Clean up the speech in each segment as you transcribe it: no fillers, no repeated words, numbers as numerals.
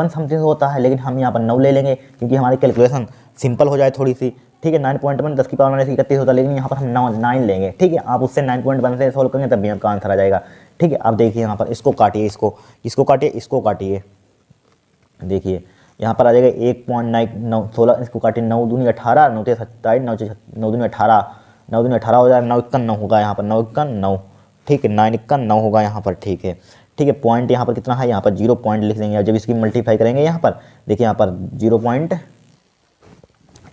1 something होता है, लेकिन हम यहाँ पर 9 ले लेंगे क्योंकि हमारी कैलकुलेशन सिंपल हो जाए थोड़ी सी। ठीक है, 9.1 10 की पावर माइनस 31 होता है, लेकिन यहाँ पर हम 9 लेंगे। ठीक है, आप उससे 9.1 से सोल्व करेंगे तब भी आपका आंसर आ जाएगा। ठीक है, अब देखिए यहाँ पर इसको काटिए, इसको काटिए, इसको काटिए। देखिए यहाँ पर आ जाएगा 1.916, इसको काटिए, 9 दूनी 18, 9 तेईस 27, 9 दूनी 18, 9 दूनी 18 हो जाएगा, 9 इक्का 9 होगा यहाँ पर, 9 इक्का 9। ठीक है, 9 इक्का 9 होगा यहाँ पर। ठीक है, ठीक है, पॉइंट यहाँ पर कितना है, यहाँ पर 0 पॉइंट लिख देंगे। जब इसकी मल्टीप्लाई करेंगे यहाँ पर देखिए यहाँ पर 0 पॉइंट।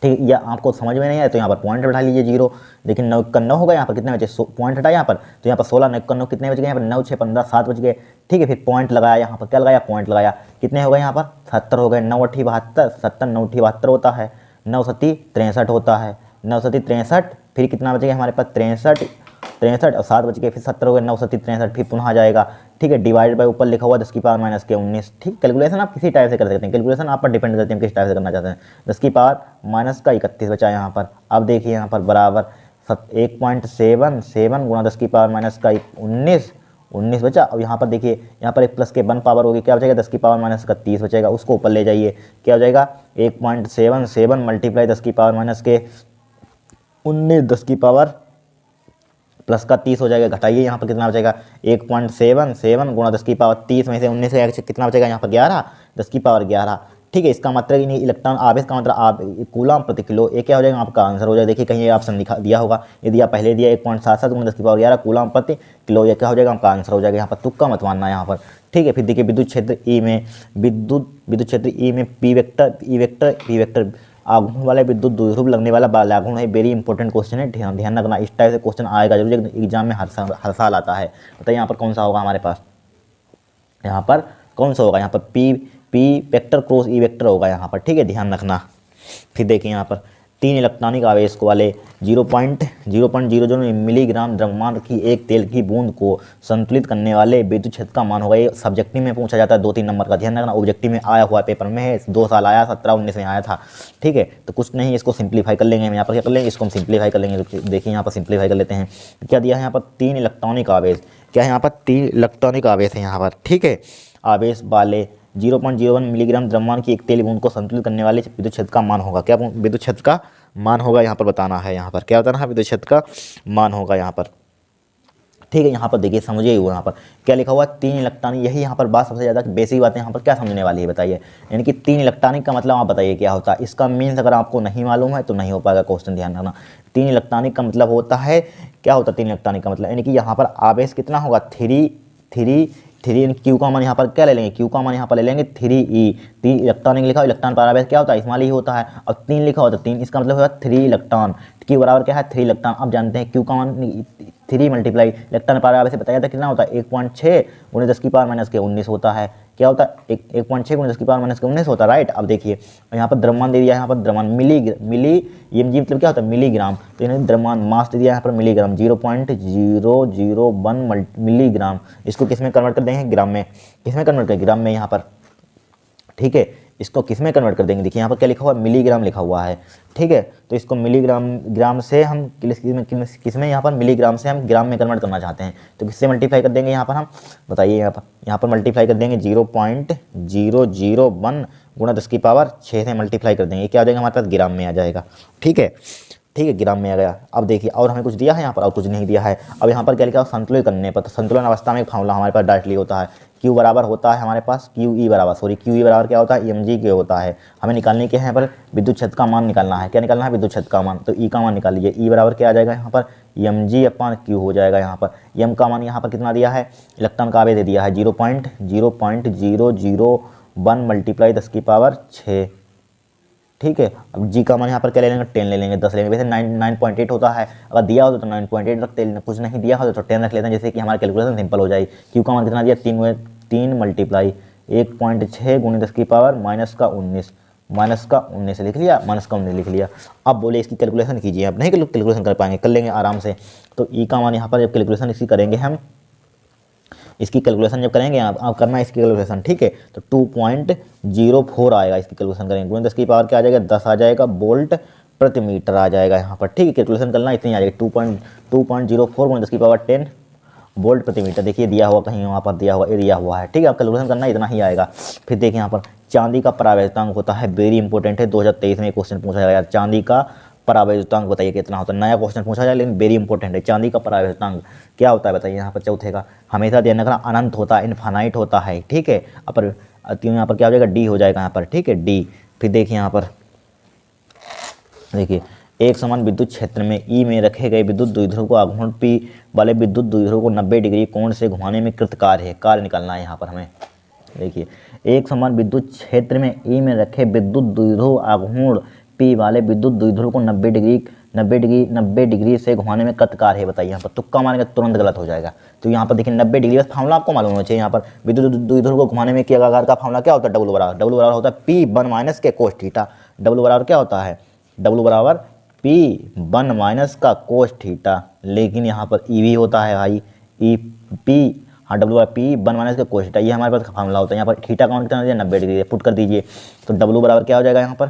ठीक है, या आपको समझ में नहीं आए तो यहाँ पर पॉइंट बैठा लीजिए 0। लेकिन 9 इक्का 9 होगा, यहाँ पर कितने बचे, पॉइंट हटा यहाँ पर, तो यहाँ पर 16, 9 इक्का 9 कितने बच गए, यहाँ पर 9 6 15 7 बच गए। ठीक है, फिर पॉइंट लगाया, यहाँ पर क्या लगाया, पॉइंट लगाया, कितने हो गए यहाँ पर 70 हो गए। 9 8 72, 70 9 8 72 होता है, 9 7 63 होता है, 9 7 63, फिर कितना बच गया हमारे पास 63 और 7 बच गए, फिर 70 हो गए, 9 7 63, फिर पुनः आ जाएगा। ठीक है, डिवाइड बाय ऊपर लिखा हुआ 10 की पावर माइनस के 19। ठीक, कैलकुलेशन आप किसी टाइप से कर सकते हैं, कैलकुलेशन आप पर डिपेंड करते हैं किस टाइप से करना चाहते हैं। 10 की पावर माइनस का 31 बचा यहाँ पर। अब देखिए यहाँ पर बराबर 1.77 गुणा 10 की पावर माइनस का 19 बचा। अब यहाँ पर देखिए, यहाँ पर एक प्लस के 1 पावर होगी, क्या बचेगा, 10 की पावर माइनस का 30 बचेगा, उसको ऊपर ले जाइए, क्या हो जाएगा 1.77 मल्टीप्लाई 10 की पावर माइनस के 19, 10 की पावर प्लस का 30 हो जाएगा। घटाइए, यहाँ पर कितना बचेगा 1.77 गुणा 10 की पावर 30 में से 19 का कितना बचेगा यहाँ पर 11, 10 की पावर 11। ठीक है, इसका मतलब नहीं, इलेक्ट्रॉन आवेश का मतलब कूलम प्रति किलो, ये क्या हो जाएगा आपका आंसर हो जाएगा। देखिए कहीं ये ऑप्शन दिया होगा, ये दिया पहले दिया 1.77 गुणा 10 की पावर 11 कूलम प्रति किलो, ये क्या हो जाएगा आपका आंसर हो जाएगा। यहाँ पर तुक्का मत मानना यहाँ पर। ठीक है, फिर देखिए विद्युत क्षेत्र ई में पी वेक्टर आघूर्ण वाला विद्युत द्विध्रुव लगने वाला बालाघूर्ण है। वेरी इंपॉर्टेंट क्वेश्चन है, ध्यान रखना, इस टाइप से क्वेश्चन आएगा जरूर एग्जाम में, हर साल आता है। बताइए यहाँ पर कौन सा होगा हमारे पास, यहाँ पर कौन सा होगा, यहाँ पर P vector cross E vector होगा यहाँ पर। ठीक है, ध्यान रखना। फिर देखिए यहाँ पर 3 इलेक्ट्रॉनिक आवेश वाले 0.00 मिलीग्राम द्रव्यमान की एक तेल की बूंद को संतुलित करने वाले विद्युत क्षेत्र का मान होगा। ये सब्जेक्टिव में पूछा जाता है 2-3 नंबर का, ध्यान रखना। ऑब्जेक्टिव में आया हुआ पेपर में है, 2 साल आया, 17-19 में आया था। ठीक है, तो कुछ नहीं, इसको सिंप्लीफाई कर लेंगे हम यहाँ पर, क्या कर लेंगे, इसको हम सिंप्लीफाई कर लेंगे। तो देखिए यहाँ पर सिंप्लीफाई कर लेते हैं, क्या दिया है यहाँ पर 3 इलेक्ट्रॉनिक आवेश, क्या है यहाँ पर 3 इलेक्ट्रॉनिक आवेश है यहाँ पर। ठीक है, आवेश वाले 0.01 मिलीग्राम द्रव्यमान की एक तेल बूंद को संतुलित करने वाले विद्युत क्षेत्र का मान होगा। क्या विद्युत क्षेत्र का मान होगा यहाँ पर बताना है, यहाँ पर क्या बताना है, विद्युत क्षेत्र का मान होगा यहाँ पर। ठीक है, यहाँ पर देखिए समझिए, यहाँ पर क्या लिखा हुआ 3 इलेक्ट्रॉनिक, यही यहाँ पर बात सबसे ज़्यादा बेसिक बातें यहाँ पर क्या समझने वाली है बताइए। यानी कि 3 इलेक्ट्रॉनिक का मतलब आप बताइए क्या होता है, इसका मीन्स अगर आपको नहीं मालूम है तो नहीं हो पाएगा क्वेश्चन, ध्यान रखना। 3 इलेक्ट्रॉनिक का मतलब होता है, क्या होता है 3 इलेक्ट्रॉनिक का मतलब, यानी कि यहाँ पर आवेश कितना होगा 3 क्यू का मान यहाँ पर क्या ले लेंगे, क्यू का मान यहाँ पर ले लेंगे 3e। 3 इलेक्ट्रॉनिक लिखा हो, इलेक्ट्रॉन पर आवेश क्या होता है, स्मॉल ही होता है, और 3 लिखा होता है 3, इसका मतलब होगा 3 इलेक्ट्रॉन। क्यू बराबर क्या है 3 इलेक्ट्रॉन। अब जानते हैं क्यू का मान 3 मल्टीप्लाई इलेक्ट्रॉन पर आवेश से बताया था कितना होता है 1.6 गुणा 10 की पावर माइनस के 19 होता है। क्या होता है 1.6 गुणा 10 की पावर माइनस के 19 होता है, राइट। अब देखिए यहाँ पर द्रव्यमान दे दिया, यहाँ पर द्रव्यमान मिली एमजी मतलब क्या होता है मिलीग्राम, तो इन्होंने द्रव्यमान मास दे दिया यहाँ पर मिलीग्राम 0.001 मिलीग्राम। इसको किस में कन्वर्ट कर देंगे, ग्राम में, किस में कन्वर्ट करेंगे, ग्राम में यहाँ पर। ठीक है, इसको किस में कन्वर्ट कर देंगे, देखिए यहाँ पर क्या लिखा हुआ है मिलीग्राम लिखा हुआ है। ठीक है, तो इसको ग्राम से हम किस में यहाँ पर मिलीग्राम से हम ग्राम में कन्वर्ट करना चाहते हैं, तो किससे मल्टीप्लाई कर देंगे यहाँ पर हम बताइए, यहाँ पर मल्टीप्लाई कर देंगे 0.001 गुणा 10 की पावर 6 से मल्टीप्लाई कर देंगे, क्या आ जाएगा हमारे पास ग्राम में आ जाएगा। ठीक है, ग्राम में आ गया। अब देखिए और हमें कुछ दिया है यहाँ पर, और कुछ नहीं दिया है। अब यहाँ पर क्या लिखा है संतुलित करने पर, तो संतुलन अवस्था में एक फार्मूला हमारे पास डायरेक्टली होता है, Q बराबर होता है हमारे पास क्यू ई बराबर क्या होता है mg के होता है। हमें निकालने के हैं पर विद्युत क्षेत्र का मान निकालना है, क्या निकालना है विद्युत क्षेत्र का मान, तो E का मान निकाल लीजिए। E बराबर क्या आ जाएगा यहाँ पर mg/q हो जाएगा यहाँ पर। m का मान यहाँ पर कितना दिया है, इलेक्ट्रॉन का आवेश दे दिया है 0.001 मल्टीप्लाई 10⁶, ठीक है। अब g का मान यहाँ पर क्या ले लेंगे, 10 ले लेंगे, 10 लेंगे। वैसे 9.8 होता है, अगर दिया हो तो 9.8 रखते हैं, कुछ नहीं दिया हो तो 10 रख लेते हैं, जैसे कि हमारी कैलकुलेशन सिंपल हो जाएगी। q का मान कितना दिया, 3 मल्टीप्लाई 1.6 गुणे 10⁻−19 लिख लिया, -19 लिख लिया। अब बोले इसकी कैलकुलेशन कीजिए, आप नहीं कैलकुलेशन कर पाएंगे, कर लेंगे आराम से। तो ई का मान यहाँ पर जब कैलकुलेशन इसकी करेंगे हम, इसकी कैलकुलेशन जब करेंगे आप करना इसकी कैलकुलेशन, ठीक है। तो 2.04 आएगा इसकी कैलकुलेशन करेंगे, गुणे 10 की पावर क्या आ जाएगा, 10 आ जाएगा, वोल्ट प्रति मीटर आ जाएगा यहाँ पर, ठीक है। कैलकुलेशन करना इतनी आ जाएगी 2.04 गुणे 10 की पावर 10 वोल्ट प्रति मीटर। देखिए दिया हुआ कहीं वहाँ पर दिया हुआ, ये दिया हुआ है, ठीक है। आप कैलकुलेशन करना इतना ही आएगा। फिर देखिए यहाँ पर चांदी का परावैद्युतांक होता है, वेरी इंपॉर्टेंट है, 2023 में क्वेश्चन पूछा जाएगा, चांदी का परावैद्युतांक बताइए कितना होता है। नया क्वेश्चन पूछा जाए लेकिन वेरी इंपॉर्टेंट है, चांदी का परावैद्युतांक क्या होता है बताइए यहाँ पर। चौथे का हमेशा ध्यान रखना, अनंत होता है, इनफाइनाइट होता है, ठीक है। अब यहाँ पर क्या हो जाएगा, डी हो जाएगा यहाँ पर, ठीक है, डी। फिर देखिए यहाँ पर देखिए, एक समान विद्युत क्षेत्र में ई में रखे गए विद्युत द्विध्रुव को आघूर्ण पी वाले विद्युत द्विध्रुव को 90 डिग्री कोण से घुमाने में कृत कार्य है, कार्य निकालना है यहाँ पर हमें। देखिए, एक समान विद्युत क्षेत्र में ई में रखे विद्युत द्विध्रुव आघूर्ण पी वाले विद्युत द्विध्रुव को 90 डिग्री से घुमाने में कृत कार्य है बताइए। यहाँ पर तुक्का मारेंगे तुरंत गलत हो जाएगा। तो यहाँ पर देखिए 90 डिग्री, बस फार्मूला आपको मालूम होना चाहिए। यहाँ पर विद्युत द्विध्रुव को घुमाने में किया आकार का फार्मूला क्या होता है, W बराबर होता है P1 - के कोस थीटा। W बराबर क्या होता है, W बराबर P1 - का कोस थीटा। लेकिन यहाँ पर ई भी होता है भाई, हाँ W बराबर P1 - के कोस थीटा, ये हमारे पास फार्मूला होता है। यहाँ पर थीटा का मान कितना 90 डिग्री पुट कर दीजिए। तो W बराबर क्या हो जाएगा यहाँ पर,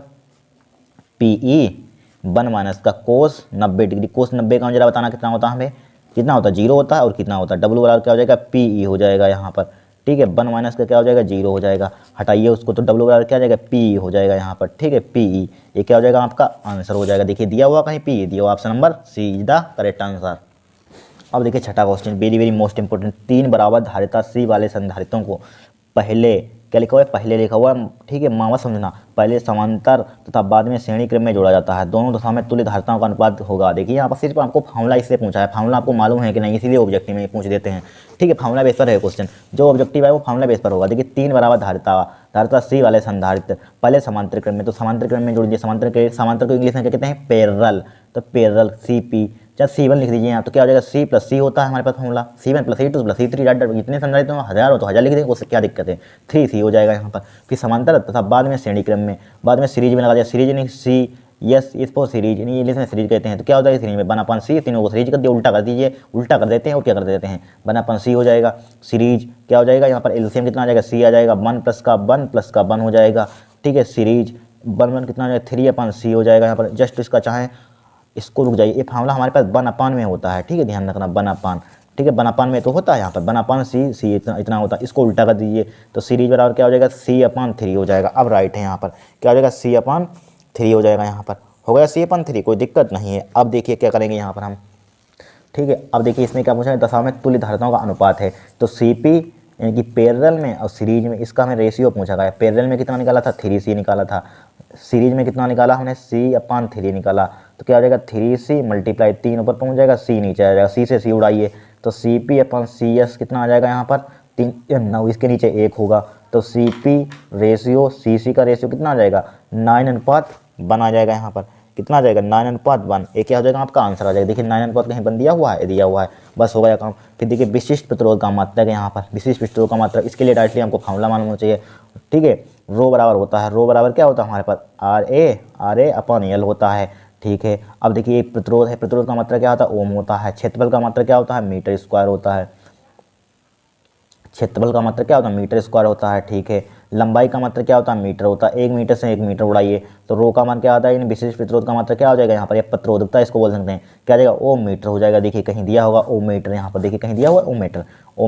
Pe1 - का कोस 90 डिग्री। कोस 90 का जरा बताना कितना होता है हमें, कितना होता है, 0 होता है और कितना होता है। W बराबर क्या हो जाएगा, Pe हो जाएगा यहाँ पर, ठीक है। 1 - का क्या हो जाएगा, 0 हो जाएगा, हटाइए उसको, तो W बराबर क्या हो जाएगा, Pe हो जाएगा यहाँ पर, ठीक है, Pe। ये क्या हो जाएगा आपका आंसर हो जाएगा। देखिए दिया हुआ कहीं Pe दिया हुआ, option number C is the correct answer. अब देखिए छठा क्वेश्चन, वेरी मोस्ट इंपोर्टेंट। 3 बराबर धारिता C वाले संधारितों को पहले क्या लिखा हुआ है, पहले लिखा हुआ है, ठीक है, मावा समझना, पहले समांतर तथा बाद में श्रेणी क्रम में जोड़ा जाता है। दोनों दशा में तुल्य धारिताओं का अनुपात होगा। देखिए यहाँ पर सिर्फ आपको फार्मूला इससे पूछा है, फार्मूला आपको मालूम है कि नहीं, इसीलिए ऑब्जेक्टिव में पूछ देते हैं, ठीक है। फार्मूला बेस पर है क्वेश्चन, जो ऑब्जेक्टिव है वो फार्मूला बेस पर होगा। देखिए 3 बराबर धारिता C वाले संधारित्र पहले समांतर क्रम में, तो समांतर क्रम में जोड़ दीजिए। समांतर को इंग्लिश में क्या कहते हैं, पैरेलल। तो पैरेलल CP, चाहे C1 लिख दीजिए यहाँ, तो क्या हो जाएगा, C + C होता है हमारे पास formula, C1 + C2 + C3 dot dot, इतने संधारित हो 1000 हो तो 1000 लिख देंगे, उससे क्या दिक्कत है, 3C हो जाएगा यहाँ पर। फिर समांतर तथा बाद में श्रेणी क्रम में, बाद में सीरीज में लगा दिया, सीरीज नहीं C, यस इस पर सीरीज नहीं, इंग्लिश में सीरीज कहते हैं। तो क्या होता है सीरीज में 1/C, तीनों को सीरीज कर दिया, उल्टा कर दीजिए, उल्टा कर देते हैं और क्या कर देते हैं 1/C हो जाएगा। सीरीज क्या हो जाएगा यहाँ पर, एलसीएम कितना आ जाएगा, C आ जाएगा, 1 + का 1 हो जाएगा, ठीक है। सीरीज 1 कितना आ जाएगा, 3/C हो जाएगा यहाँ पर। जस्ट इसका चाहें इसको रुक जाइए, ये फार्मूला हमारे पास 1/, में होता है, ठीक है, ध्यान रखना 1/, ठीक है, 1/, में तो होता है यहाँ पर 1/C इतना होता है। इसको उल्टा कर दीजिए, तो सीरीज बराबर क्या हो जाएगा, C/3 हो जाएगा। अब राइट है यहाँ पर क्या हो जाएगा, C/3 हो जाएगा यहाँ पर, हो गया C/3, कोई दिक्कत नहीं है। अब देखिए क्या करेंगे यहाँ पर हम, ठीक है। अब देखिए इसमें क्या पूछा है, दशा में तुल्य धारिताओं का अनुपात है। तो CP यानी कि पैरेलल में और सीरीज में, इसका हमें रेशियो पूछा गया। पैरेलल में कितना निकाला था, 3C निकाला था, सीरीज में कितना निकाला हमने, C/3 निकाला। तो क्या हो जाएगा, 3C × 3 ऊपर पहुंच जाएगा, C नीचे आ जाएगा, C से C उड़ाइए, तो CP/CS कितना आ जाएगा यहाँ पर 3, इसके नीचे 1 होगा। तो CP रेशियो CC का रेशियो कितना आ जाएगा, 9:1 आ जाएगा यहाँ पर, कितना आ जाएगा 9:1। ये क्या हो जाएगा आपका आंसर आ जाएगा। देखिए 9:1 कहीं बन दिया हुआ है, दिया हुआ है, बस हो गया काम। फिर देखिए विशिष्ट प्रतिरोध का मात्रक है यहाँ पर, विशिष्ट प्रतिरोध का मात्रक, इसके लिए डायरेक्टली हमको फार्मूला मालूम होना चाहिए, ठीक है। रो बराबर होता है, रो बराबर क्या होता है हमारे पास, RA/L होता है, ठीक है। अब देखिए एक प्रतिरोध है, प्रतिरोध का मात्रक क्या होता है, ओम होता है। क्षेत्रफल का मात्रक क्या होता है, मीटर² होता है, क्षेत्रफल का मात्रक क्या होता है, मीटर² होता है, ठीक है। लंबाई का मात्रक क्या होता है, मीटर होता है, 1 मीटर से 1 मीटर उड़ाइए, तो रो का मान क्या आता है, इन विशिष्ट प्रतिरोध का मात्रक क्या हो जाएगा यहाँ पर, ये प्रतिरोधकता इसको बोल सकते हैं, क्या आ जाएगा, ओम मीटर हो जाएगा। देखिए कहीं दिया होगा ओम मीटर, यहाँ पर देखिए कहीं दिया हुआ ओम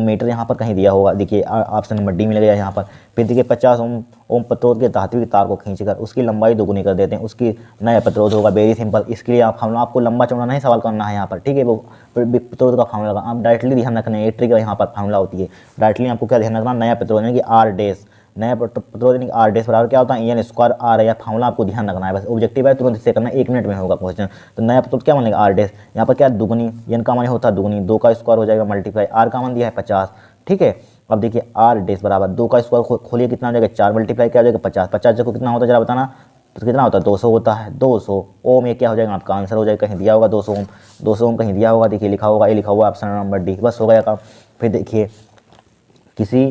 मीटर यहाँ पर कहीं दिया होगा, देखिए ऑप्शन नंबर डी मिल गया यहाँ पर। फिर देखिए 50 ओम प्रतिरोध के धात्विक तार को खींचकर उसकी लंबाई दोगुनी कर देते हैं, उसकी नया प्रतिरोध होगा, वेरी सिंपल। इसके लिए हम आपको लंबा चौड़ा नहीं सवाल करना है यहाँ पर, ठीक है, वो प्रतिरोध का फार्मूला लगा, आप डायरेक्टली ध्यान रखना है, यहाँ पर फार्मूला होती है, डायरेक्टली आपको क्या ध्यान रखना, नया प्रतिरोध यानी कि R डैश, नया प्रतिरोध यानी आर डैश बराबर क्या होता है EN स्क्वायर आर, या फार्मूला आपको ध्यान रखना है, बस ऑब्जेक्टिव है तुरंत इससे करना है, 1 मिनट में होगा क्वेश्चन। तो नया प्रतिरोध क्या मानेगा आर डैश, यहाँ पर क्या दुगनी, एन का मान होता है दुगनी, 2 का स्क्वायर हो जाएगा मल्टीप्लाई आर का मान दिया है 50, ठीक है। अब देखिए आर डैश बराबर 2 का स्क्वायर खोलिए कितना हो जाएगा 4 मल्टीप्लाई क्या हो जाएगा 50, 50 को कितना होता है जरा बताना, तो कितना होता है 200 होता है, 200 ओम, ये क्या हो जाएगा आपका आंसर हो जाएगा, कहीं दिया होगा 200 ओम, 200 ओम कहीं दिया होगा, देखिए लिखा होगा, ये लिखा हुआ ऑप्शन नंबर डी, बस हो गया काम। फिर देखिए किसी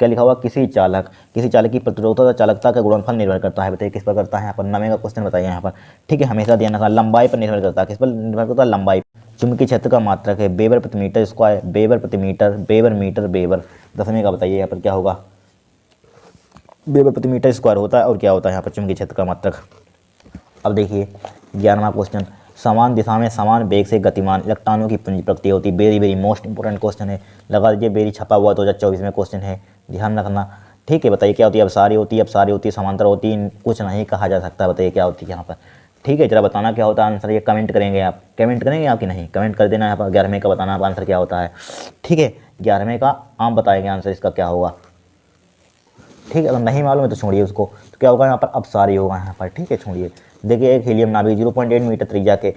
क्या लिखा हुआ, किसी चालक की प्रतिरोधकता चालकता का गुणनफल निर्भर करता है, बताइए किस पर करता है, यहाँ पर 9वें का क्वेश्चन बताइए यहाँ पर, ठीक है। हमेशा ध्यान रखना लंबाई पर निर्भर करता है, किस पर निर्भर करता है, लंबाई। चुंबकीय क्षेत्र का मात्रक है वेबर प्रति मीटर स्क्वायर, वेबर प्रति मीटर, वेबर मीटर वेबर। 10वें का बताइए यहाँ पर क्या होगा, वेबर प्रति मीटर स्क्वायर होता है, और क्या होता है यहाँ पर चुंबकीय क्षेत्र का मात्रक। अब देखिए 11वां क्वेश्चन, समान दिशा में समान वेग से गतिमान इलेक्ट्रॉनों की पुंज प्रकृति होती है, very very most important question है, लगा दीजिए, वेरी छपा हुआ 2024 में क्वेश्चन है, ध्यान रखना, ठीक है। बताइए क्या होती है, अपसारी होती है, समांतर होती है, कुछ नहीं कहा जा सकता, बताइए क्या होती है यहाँ पर, ठीक है। जरा बताना क्या होता है आंसर, ये कमेंट करेंगे आप, कमेंट करेंगे आप कि नहीं, कमेंट कर देना यहाँ पर। 11वें का बताना आप आंसर क्या होता है, ठीक है। 11वें का आप बताएंगे आंसर इसका क्या होगा, ठीक है। अगर नहीं मालूम है तो छोड़िए उसको, तो क्या होगा यहाँ पर अपसारी होगा यहाँ पर, ठीक है, छोड़िए। देखिए एक हीलियम नाभिक 0.8 मीटर त्रिज्या के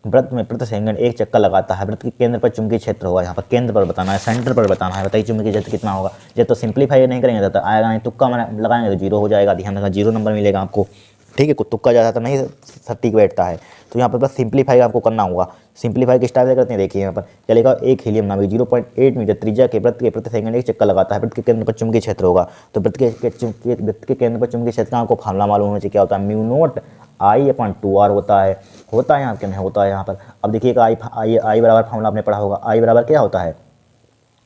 वृत्त में प्रति सेकंड एक चक्कर लगाता है, वृत्त के केंद्र पर चुंबकीय क्षेत्र होगा, यहाँ पर केंद्र पर बताना है, सेंटर पर बताना है, बताइए चुंबकीय क्षेत्र कितना होगा। जब तो सिंप्लीफाई नहीं करेंगे तो आएगा नहीं, तुक्का लगाएंगे तो 0 हो जाएगा, ध्यान रखना 0 नंबर मिलेगा आपको, ठीक है। तुक्का ज़्यादा नहीं सटीक बैठता है, तो यहाँ पर बस सिंप्लीफाई आपको करना होगा। सिंप्लीफाई किस टाइप से करते हैं, देखिए यहाँ पर क्या लिखा, एक हीलियम नाभिक 0.8 मीटर त्रिज्या के वृत्त के प्रति सेकंड एक चक्कर लगाता है, वृत्त के केंद्र पर चुंबकीय क्षेत्र होगा, तो वृत्त के केंद्र पर चुंबकीय क्षेत्र का आपको फार्मूला मालूम होना चाहिए, क्या होता है, म्यू नॉट I/2R होता है यहाँ क्या नहीं होता है यहाँ पर। अब देखिए आई बराबर फार्मूला आपने पढ़ा होगा, आई बराबर क्या होता है,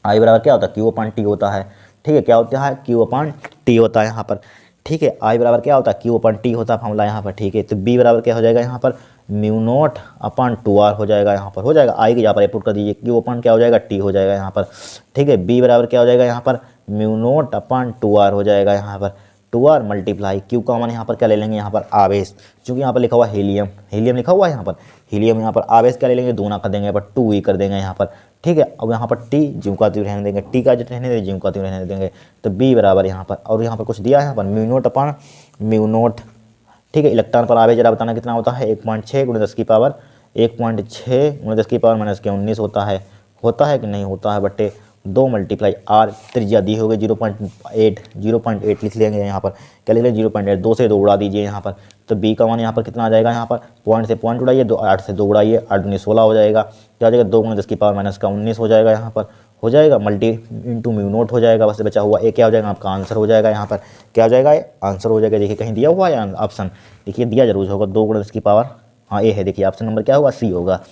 आई बराबर क्या होता है, Q/T होता है, ठीक है। क्या होता है, Q/T होता है यहाँ पर, ठीक है। आई बराबर क्या होता है, Q/T होता है फार्मूला यहाँ पर, ठीक है। तो बी बराबर क्या हो जाएगा यहाँ पर, म्यू नॉट अपॉन 2R हो जाएगा यहाँ पर, हो जाएगा। आई के यहाँ पर पुट कर दीजिए, Q/ क्या हो जाएगा, T हो जाएगा यहाँ पर, ठीक है। बी बराबर क्या हो जाएगा यहाँ पर, म्यू नॉट अपॉन 2R हो जाएगा यहाँ पर, 2R मल्टीप्लाई क्यू का मान यहाँ पर क्या ले लेंगे, यहाँ पर आवेश, क्योंकि यहाँ पर लिखा हुआ हीलियम, हीलियम लिखा हुआ है यहाँ पर, हीलियम यहाँ पर आवेश क्या ले लेंगे, दूना कर देंगे, यहाँ पर 2E कर देंगे यहाँ पर, ठीक है। अब यहाँ पर टी ज्यों-त्यों रहने देंगे, टी का जो रहने देंगे ज्यों-त्यों रहने देंगे, तो बी बराबर यहाँ पर, और यहाँ पर कुछ दिया है यहाँ पर mu naught upon mu naught, ठीक है। इलेक्ट्रॉन पर आवेश जरा बताना कितना होता है, 1.6 × 10 की पावर 1.6 × 10 की पावर -19 होता है कि नहीं होता है, बट्टे 2 मल्टीप्लाई आर, त्रिज्या दी होगी 0.8 लिख लेंगे यहाँ पर, क्या लिख लेंगे 0.8, 2 से 2 उड़ा दीजिए यहाँ पर, तो बी का मान यहाँ पर कितना आ जाएगा, यहाँ पर पॉइंट से पॉइंट उड़ाइए, 8 से 2 उड़ाइए, 8 दूनी 16 हो जाएगा, क्या हो जाएगा 2 × 10 की पावर -19 हो जाएगा यहाँ पर, हो जाएगा मल्टी इंटू म्यू नॉट हो जाएगा, बस बचा हुआ ए क्या हो जाएगा आपका आंसर हो जाएगा यहाँ पर, क्या हो जाएगा आंसर हो जाएगा। देखिए कहीं दिया हुआ है ऑप्शन, देखिए दिया जरूर होगा, 2 × 10 की पावर, हाँ ए है, देखिए ऑप्शन नंबर क्या होगा, सी होगा।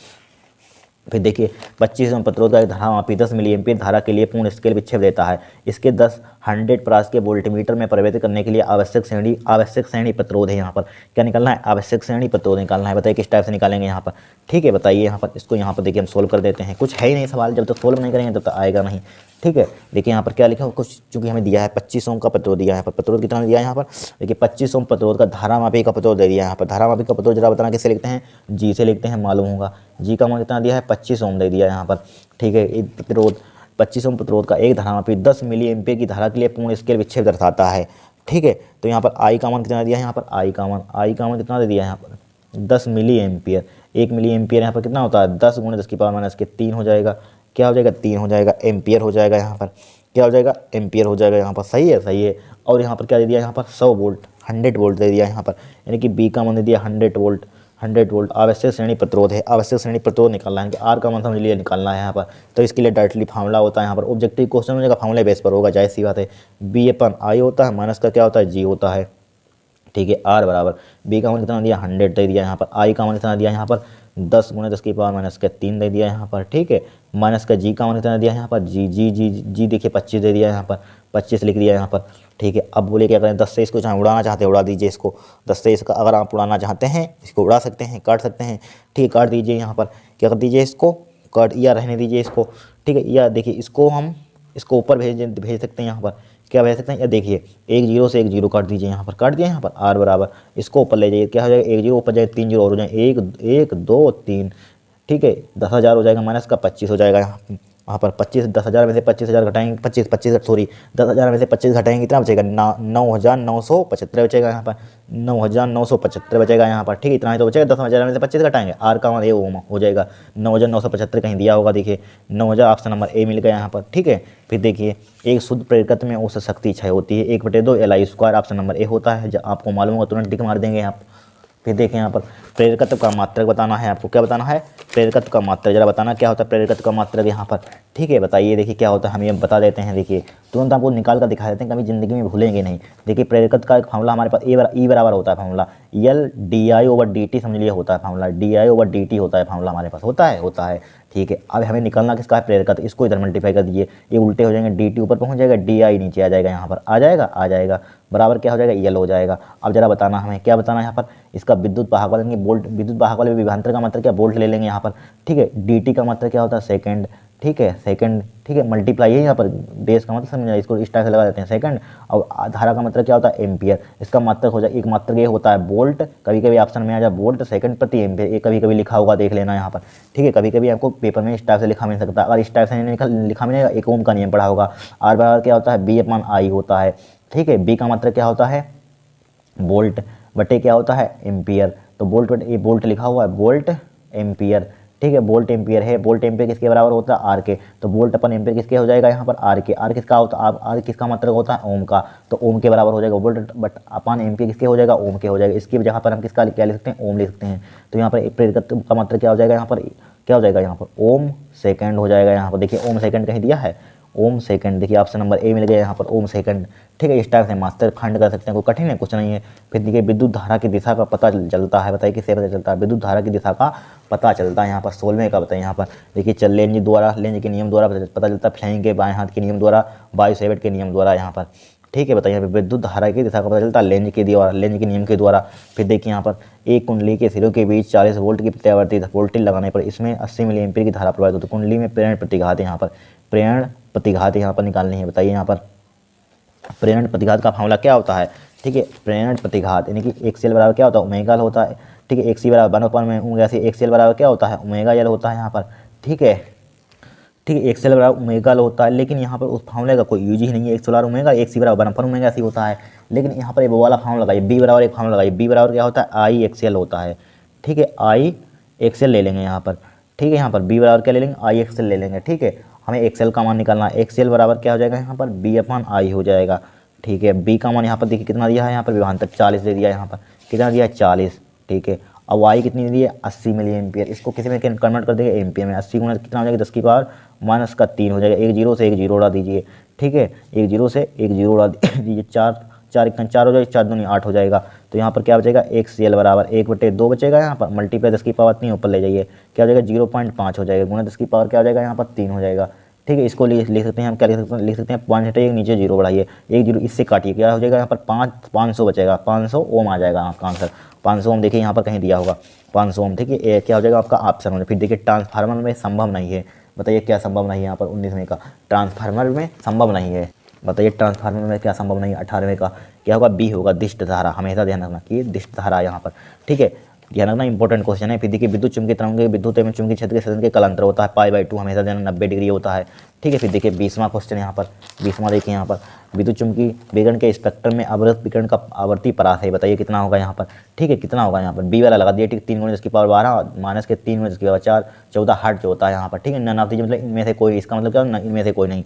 फिर देखिए 25 ओम प्रतिरोध का एक धारामापी 10 मिली एम्पीयर धारा के लिए पूर्ण स्केल विक्षेप देता है, इसके 100 परास के वोल्टमीटर में परिवर्तित करने के लिए आवश्यक श्रेणी प्रतिरोध है। यहाँ पर क्या निकालना है, आवश्यक श्रेणी प्रतिरोध निकालना है, बताइए किस टाइप से निकालेंगे यहाँ पर, ठीक है। बताइए यहाँ पर, इसको यहाँ पर देखिए हम सोल्व कर देते हैं, कुछ है ही नहीं सवाल, जब तक सोल्व नहीं करेंगे तब तक आएगा नहीं, ठीक है। देखिए यहाँ पर क्या लिखा है, कुछ चूंकि हमें दिया है 25 ओम का प्रतिरोध दिया है, यहाँ पर प्रतिरोध कितना दिया है यहाँ पर, देखिए 25 ओम प्रतिरोध का धारामापी का प्रतिरोध दे दिया है यहाँ पर, धारामापी का प्रतिरोध जरा बताना किससे लिखते हैं, जी से लिखते हैं, मालूम होगा, जी का मान कितना दिया है 25 ओम दे दिया है यहाँ पर, ठीक है। एक प्रतिरोध 25 ओम प्रतिरोध का एक धारामापी 10 मिली एम्पीयर की धारा के लिए पूर्ण स्केल विक्षेप दर्शाता है, ठीक है। तो यहाँ पर आई का मान कितना दिया है, यहाँ पर आई का मान कितना दे दिया है यहाँ पर 10 मिली एम्पीयर, 1 मिली एम्पीयर यहाँ पर कितना होता है 10 × 10 की पावर -3 हो जाएगा, क्या हो जाएगा 3 हो जाएगा, एम्पियर हो जाएगा यहाँ पर, क्या हो जाएगा एम्पियर हो जाएगा यहाँ पर, सही है। और यहाँ पर क्या दे दिया यहाँ पर 100 वोल्ट 100 वोल्ट दे दिया यहाँ पर, यानी कि बी का मान दे दिया 100 वोल्ट। आवश्यक श्रेणी प्रतिरोध है, आवश्यक श्रेणी प्रतिरोध निकालना है कि आर का मान समझ लिए निकालना है यहाँ पर, तो इसके लिए डायरेक्टली फार्मूला होता है यहाँ पर, ऑब्जेक्टिव क्वेश्चन हो जाएगा फार्मूले बेस पर होगा, जाहिर सी बात है। B/I होता है, माइनस का क्या होता है जी होता है, ठीक है। आर बराबर बी का मान कितना दिया 100 दे दिया यहाँ पर, आई का मान कितना दिया यहाँ पर 10 × 10 की पावर -3 दे दिया यहाँ पर, ठीक है। माइनस का जी का मान कितना दिया यहाँ पर, जी देखिए 25 दे दिया यहाँ पर, 25 लिख दिया यहाँ पर, ठीक है। अब बोले क्या करें, 10 से इसको चाहे उड़ाना चाहते हैं उड़ा दीजिए इसको, 10 से इसका अगर आप उड़ाना चाहते हैं इसको उड़ा सकते हैं, काट सकते हैं, ठीक है। काट दीजिए यहाँ पर, क्या कर दीजिए इसको काट, या रहने दीजिए इसको, ठीक है। या देखिए इसको हम इसको ऊपर भेज सकते हैं यहाँ पर, क्या भेज सकते हैं, या देखिए 1 0 से 1 0 काट दीजिए यहाँ पर, काट दिया यहाँ पर, आर बराबर इसको ऊपर ले जाइए, क्या हो जाएगा 1 0 ऊपर जाए 3 0 और हो जाए 1 1 2 3, ठीक है। 10,000 हो जाएगा, माइनस का 25 हो जाएगा यहाँ यहाँ पर 25, 10,000 में से 25,000 घटाएंगे, 10,000 में से 25 घटाएंगे, कितना बचेगा? 9,975 बचेगा यहाँ पर, 9,975 बचेगा यहाँ पर, ठीक है, इतना ही तो बचेगा। 10,000 में से 25 घटाएंगे, आर का मान ये ओम हो जाएगा, 9,975 कहीं दिया होगा, देखिए 9,000 ऑप्शन नंबर ए मिल गया यहाँ पर, ठीक है। फिर देखिए एक शुद्ध प्रेरकत्व में औसत शक्ति क्षय होती है 1/2 Li² ऑप्शन नंबर ए होता है। जब आपको मालूम होगा तुरंत टिक मार देंगे आप। फिर देखें यहाँ पर प्रेरकत्व का मात्रक बताना है आपको, क्या बताना है? प्रेरकत्व का मात्रक जरा बताना क्या होता है प्रेरकत्व का मात्रक यहाँ पर, ठीक है, बताइए। देखिए क्या होता है, हम ये बता देते हैं, देखिए तुरंत आपको निकाल कर दिखा देते हैं, कभी ज़िंदगी में भूलेंगे नहीं। देखिए प्रेरकत्व का एक फार्मूला हमारे पास ई बराबर होता है फार्मूला, L/di/dt, समझ लिए होता है फार्मूला, di/dt होता है फार्मूला हमारे पास, होता है, ठीक है। अब हमें निकालना किसका है? प्रेरकत्व। इसको इधर मल्टीप्लाई कर दीजिए, ये उल्टे हो जाएंगे, dt ऊपर पहुंच जाएगा, di नीचे आ जाएगा, यहाँ पर आ जाएगा बराबर क्या हो जाएगा? L हो जाएगा। अब जरा बताना हमें क्या बताना है यहाँ पर, इसका विद्युत वाहक वाले बोल्ट, विद्युत वाहक वाले विभवांतर का मात्रक क्या? वोल्ट ले लेंगे यहाँ पर, ठीक है। dt का मात्रक क्या होता है? सेकंड, ठीक है, सेकंड, ठीक है। मल्टीप्लाई है यहाँ पर, डेज का मतलब समझ, इसको इस टाइप से लगा देते हैं सेकंड। और धारा का मतलब क्या होता है? एम्पियर। इसका मात्रक हो जाए, एक मात्रक ये होता है वोल्ट, कभी कभी ऑप्शन में आ जाए वोल्ट सेकंड प्रति एम्पियर, ये कभी कभी लिखा होगा, देख लेना यहाँ पर, ठीक है। कभी कभी आपको पेपर में इस टाइप से लिखा मिल सकता है, अगर इस टाइप से नहीं लिखा मिलेगा, एक ओम का नियम पढ़ा होगा, आर बराबर क्या होता है? B/I होता है, ठीक है। बी का मात्रक क्या होता है? वोल्ट बटे क्या होता है? एम्पियर। तो वोल्ट बटे, ये वोल्ट लिखा हुआ है, वोल्ट एम्पियर, ठीक है, वोल्ट एम्पियर है। वोल्ट एम्पियर किसके बराबर होता है? आर के। तो वोल्ट अपन एम्पियर किसके हो जाएगा यहाँ पर? आर के। आर किसका होता है? आर किसका मात्रक होता है? ओम का। तो ओम के बराबर हो जाएगा वोल्ट बट अपन एम्पियर किसके हो जाएगा? ओम के हो जाएगा। इसकी जगह पर हम किसका क्या लिख सकते हैं? ओम लिख सकते हैं। तो यहाँ पर प्रेरकत्व का मात्रक क्या हो जाएगा यहाँ पर? क्या हो जाएगा यहाँ पर? ओम सेकंड हो जाएगा यहाँ पर। देखिए ओम सेकंड कहीं दिया है, ओम सेकंड, देखिए ऑप्शन नंबर ए मिल गया यहाँ पर, ओम सेकंड, ठीक है। इस टाइप से मास्टर खंड कर सकते हैं, कोई कठिन है कुछ नहीं है। फिर देखिए विद्युत धारा की दिशा का पता चलता है, बताइए किससे पता चलता है? विद्युत धारा की दिशा का पता चलता है यहाँ पर 16वें का बताइए यहाँ पर। देखिए चल लेंज द्वारा, लेंज के नियम द्वारा पता चलता है, फ्लेमिंग के बाएं हाथ के नियम द्वारा, बायो-सेवर्ट के नियम द्वारा यहाँ पर, ठीक है। बताइए विद्युत धारा की दिशा का पता चलता है लेंज के द्वारा, लेंज के नियम के द्वारा। फिर देखिए यहाँ पर एक कुंडली के सिरों के बीच 40 वोल्ट की प्रत्यावर्ती वोल्टेज लगाने पर इसमें 80 मिली एम्पीयर की धारा प्रवाहित होती है। कुंडली में प्रेरण प्रतिघात यहाँ पर, प्रेरण प्रतिघात यहाँ पर निकालनी है। बताइए यहाँ पर प्रेरण प्रतिघात का फार्मूला क्या होता है? ठीक है, प्रेरण प्रतिघात यानी कि एक सेल बराबर क्या होता है? ओमेगा होता है, ठीक है। एक सी बराबर 1/, में ओमेगा सी, एक सेल बराबर क्या होता है? ओमेगा एल होता है यहाँ पर, ठीक है, ठीक है। एक सेल बराबर ओमेगा होता है, लेकिन यहाँ पर उस फार्मूले का कोई यूज ही नहीं है। एक सोलर ओमेगा, एक सी बराबर 1/, ओमेगा सी होता है, लेकिन यहाँ पर वो वाला फार्मूला लगाइए, बी बराबर एक फार्मूला लगाइए, बी बराबर क्या होता है? आई एक्सएल होता है, ठीक है, आई एक्सएल ले लेंगे यहाँ पर, ठीक है। यहाँ पर बी बराबर क्या ले लेंगे? आई एक्सएल ले लेंगे, ठीक है। हमें एक्सएल का मान निकालना है, एक्सएल बराबर क्या हो जाएगा यहाँ पर? B/I हो जाएगा, ठीक है। बी का मान यहाँ पर देखिए कितना दिया है, यहाँ पर विभवांतर 40 दे दिया है, यहाँ पर कितना दिया है? 40, ठीक है। अब वाई कितनी दी है? 80 मिली एम्पियर। इसको किसी में कन्वर्ट कर देंगे एम्पियर में, 80 गुना कितना हो जाएगा? 10⁻³ हो जाएगा। एक जीरो से एक जीरो उड़ा दीजिए, ठीक है, एक जीरो से एक जीरो उड़ा दीजिए, 4 हो जाएगा, 4 दूनी 8 हो जाएगा। तो यहाँ पर क्या बचेगा? एक CL बराबर 1/2 बचेगा यहाँ पर, मल्टीप्लाई 10⁻³ ऊपर ले जाइए, क्या हो जाएगा? 0.5 हो जाएगा, गुना 10⁻, क्या हो जाएगा यहाँ पर? 3 हो जाएगा, ठीक है। इसको लिख सकते हैं हम, क्या लिख सकते हैं? 5 हटे एक नीचे जीरो बढ़ाइए, एक जीरो इससे काटिए, क्या हो जाएगा यहाँ पर? 500 बचेगा, 500 ओम आ जाएगा आपका आंसर। 500 ओम देखिए यहाँ पर कहीं दिया होगा 500 ओम, ठीक है। क्या हो जाएगा आपका ऑप्शन में। फिर देखिए ट्रांसफार्मर में संभव नहीं है, बताइए क्या संभव नहीं है यहाँ पर? 19वें का ट्रांसफार्मर में संभव नहीं है, बताइए ट्रांसफार्मर में क्या संभव नहीं है? 18वें का क्या होगा? बी होगा, दिष्ट धारा। हमेशा ध्यान रखना कि दिष्ट धारा यहाँ पर, ठीक है, ध्यान रखना, इंपॉर्टेंट क्वेश्चन है। फिर देखिए विद्युत चुंबकीय तरंग के विद्युत एवं चुंबकीय क्षेत्र के सतह के कलांतर होता है π/2, हमेशा ध्यान 90 डिग्री होता है, ठीक है। फिर देखिए 20वां क्वेश्चन यहाँ पर, 20वां देखिए यहाँ पर, विद्युत चुंबकीय विकिरण के स्पेक्ट्रम में अवरक्त विकिरण का आवर्ती परास है, बताइए कितना होगा यहाँ पर? ठीक है, कितना होगा यहाँ पर? बी वाला लगा दिया, ठीक, 3 × 10⁻12 माइनस के 3 × 10⁻4 14 हर्ट्ज होता है यहाँ पर, ठीक है। नन ऑफ दीजिए, मतलब इनमें से कोई, इसका मतलब क्या? इनमें से कोई नहीं।